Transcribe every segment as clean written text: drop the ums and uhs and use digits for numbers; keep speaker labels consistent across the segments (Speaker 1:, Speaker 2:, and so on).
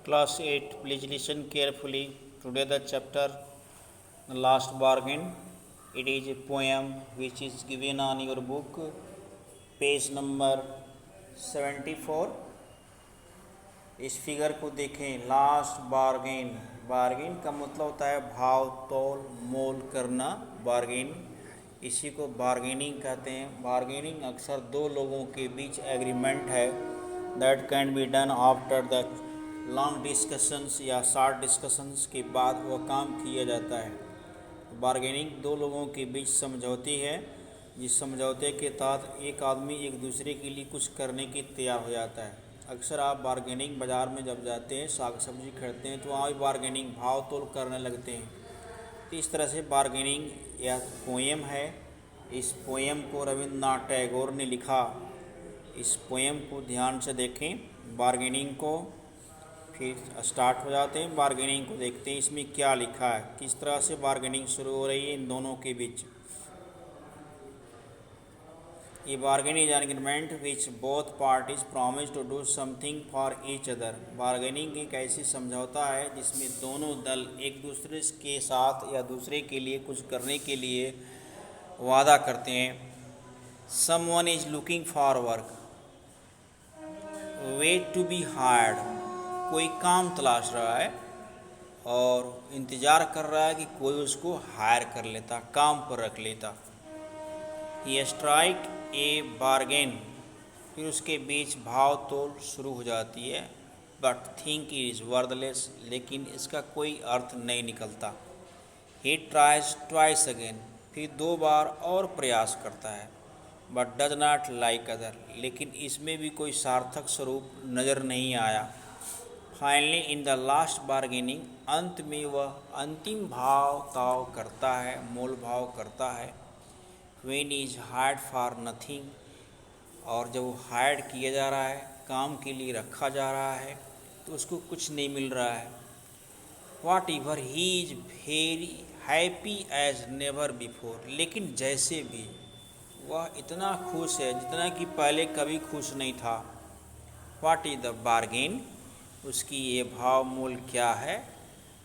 Speaker 1: Class 8, please listen carefully. Today the chapter The Last Bargain. It is a poem which is given on your book, page number 74. इस figure को देखें, last bargain. Bargain का मतलब होता है भाव तोल मोल करना, बार्गेन। इसी को बार्गेनिंग कहते हैं। बार्गेनिंग अक्सर दो लोगों के बीच एग्रीमेंट है that can be done after the long discussions या शॉर्ट डिस्कशंस के बाद वह काम किया जाता है। बार्गेनिंग दो लोगों के बीच समझौती है, जिस समझौते के तहत एक आदमी एक दूसरे के लिए कुछ करने की तैयार हो जाता है। अक्सर आप बार्गेनिंग बाज़ार में जब जाते हैं, साग सब्जी खरीदते हैं, तो वहाँ भी बार्गेनिंग भाव तोल करने लगते हैं। तो इस तरह से बार्गेनिंग यह पोएम है। इस पोएम को रविंद्रनाथ टैगोर ने लिखा। इस पोएम को ध्यान से देखें, बार्गेनिंग को, फिर स्टार्ट हो जाते हैं। बार्गेनिंग को देखते हैं इसमें क्या लिखा है, किस तरह से बार्गेनिंग शुरू हो रही है इन दोनों के बीच। A bargain is an agreement which both parties promise to do something for each other. Bargaining एक ऐसी समझौता है जिसमें दोनों दल एक दूसरे के साथ या दूसरे के लिए कुछ करने के लिए वादा करते हैं। Someone is looking for work. Wait to be hired. कोई काम तलाश रहा है और इंतज़ार कर रहा है कि कोई उसको हायर कर लेता, काम पर रख लेता। He strike ए बार्गेन, फिर उसके बीच भाव तोल शुरू हो जाती है। बट थिंक इज वर्थलेस, लेकिन इसका कोई अर्थ नहीं निकलता। ही ट्राइज ट्वाइस अगेन, फिर दो बार और प्रयास करता है। But does not like other, लेकिन इसमें भी कोई सार्थक स्वरूप नज़र नहीं आया। Finally in the last bargaining, अंत में वह अंतिम भाव ताव करता है, मोल भाव करता है। When is hired for nothing, और जब वो हायर्ड किया जा रहा है, काम के लिए रखा जा रहा है, तो उसको कुछ नहीं मिल रहा है। Whatever, he is very happy as never before, लेकिन जैसे भी वह इतना खुश है जितना कि पहले कभी खुश नहीं था। What is the bargain, उसकी ये भाव मोल क्या है।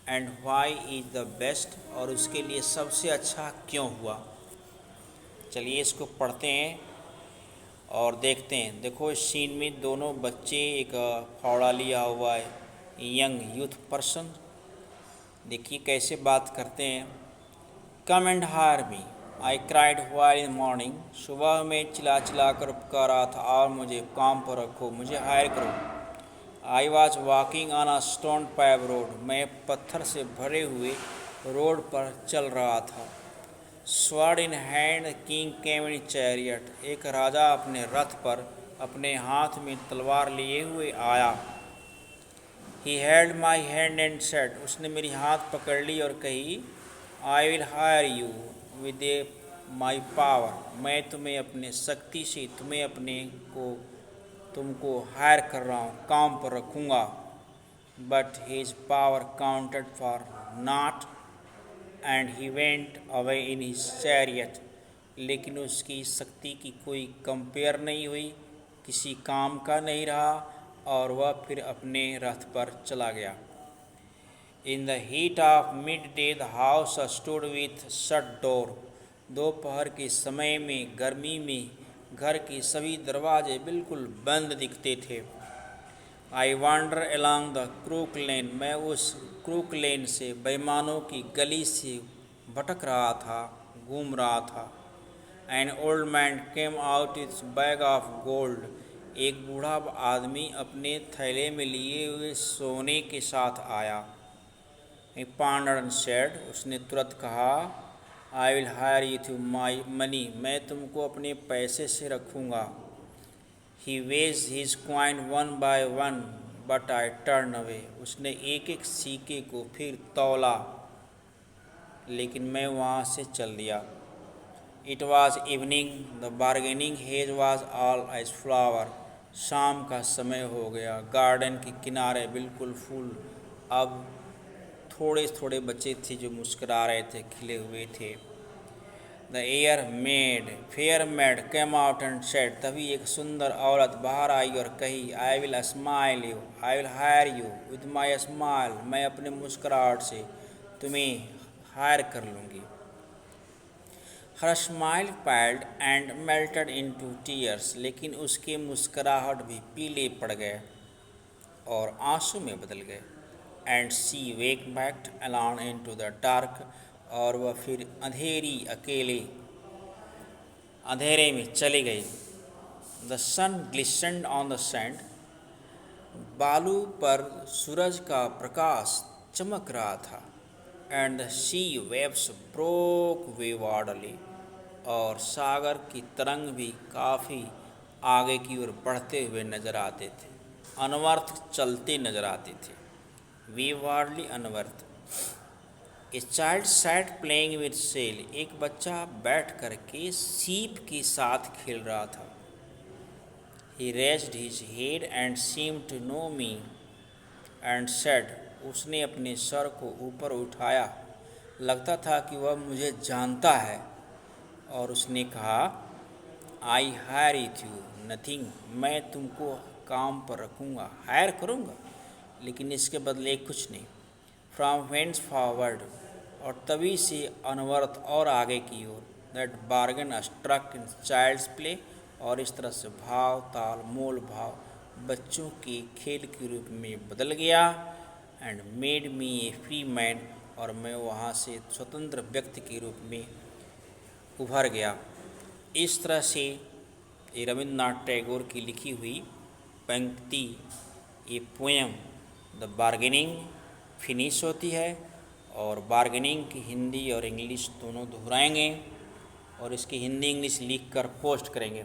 Speaker 1: And why is the best, और उसके लिए सबसे अच्छा क्यों हुआ। चलिए इसको पढ़ते हैं और देखते हैं। देखो इस सीन में दोनों बच्चे एक फावड़ा लिया हुआ है, यंग यूथ पर्सन, देखिए कैसे बात करते हैं। Come and hire me, I cried while in morning, सुबह में चिल्ला चिल्ला कर कह रहा था, और मुझे काम पर रखो, मुझे हायर करो। I was walking on a stone paved road, मैं पत्थर से भरे हुए रोड पर चल रहा था। Sword in hand king came in chariot, एक राजा अपने रथ पर अपने हाथ में तलवार लिए हुए आया। He held my hand and said, उसने मेरी हाथ पकड़ ली और कही, I will hire you with my power, मैं तुम्हें अपने शक्ति से तुमको हायर कर रहा हूँ, काम पर रखूँगा। But his power counted for not and he went away in his chariot, लेकिन उसकी शक्ति की कोई कंपेयर नहीं हुई, किसी काम का नहीं रहा, और वह फिर अपने रथ पर चला गया। In the heat of mid day the house stood with shut door, दोपहर के समय में गर्मी में घर के सभी दरवाजे बिल्कुल बंद दिखते थे। आई वांडर अलॉन्ग द क्रूक लेन, मैं उस क्रूक लेन से बेईमानों की गली से भटक रहा था, घूम रहा था। An old man came out with bag of gold, एक बूढ़ा आदमी अपने थैले में लिए हुए सोने के साथ आया। ही पॉन्डर्ड एंड सेड, उसने तुरंत कहा, आई will hire you through my money, मैं तुमको अपने पैसे से रखूँगा। He weighs his coin one by one, but I turned away, उसने एक एक सिक्के को फिर तौला, लेकिन मैं वहाँ से चल दिया। It was evening, the bargaining haze was all as flower, शाम का समय हो गया, गार्डन के किनारे बिल्कुल फूल अब थोड़े थोड़े बचे थे जो मुस्कुरा रहे थे, खिले हुए थे। The fair maid came out and said, तभी एक सुंदर औरत बाहर आई और कही, I will hire you with my smile, मैं अपने मुस्कुराहट से तुम्हें हायर कर लूँगी। हर smile paled and melted into tears, लेकिन उसके मुस्कुराहट भी पीले पड़ गए और आंसू में बदल गए। And she wake back alone into the dark, और वह फिर अंधेरे में चली गई। The sun glistened on the sand, बालू पर सूरज का प्रकाश चमक रहा था। And the sea waves broke waywardly, और सागर की तरंग भी काफ़ी आगे की ओर बढ़ते हुए नजर आते थे, अनवर्थ चलते नजर आते थे। Waywardly unworth. A child sat playing with shell, एक बच्चा बैठ कर के सीप के साथ खेल रहा था। He raised his head and seem to know me and said, उसने अपने सर को ऊपर उठाया, लगता था कि वह मुझे जानता है, और उसने कहा, I hire it you nothing, मैं तुमको काम पर रखूँगा, हायर करूँगा, लेकिन इसके बदले कुछ नहीं। फ्रॉम वेंस फॉरवर्ड, और तभी से अनवर्थ और आगे की ओर। That bargain struck in child's play, और इस तरह से भाव ताल मोल भाव बच्चों के खेल के रूप में बदल गया। And made me A free man, और मैं वहाँ से स्वतंत्र व्यक्ति के रूप में उभर गया। इस तरह से ये रविन्द्रनाथ टैगोर की लिखी हुई पंक्ति, ये पोएम द बार्गेनिंग फिनिश होती है। और बार्गेनिंग की हिंदी और इंग्लिश दोनों दोहराएंगे, और इसकी हिंदी इंग्लिश लिख कर पोस्ट करेंगे।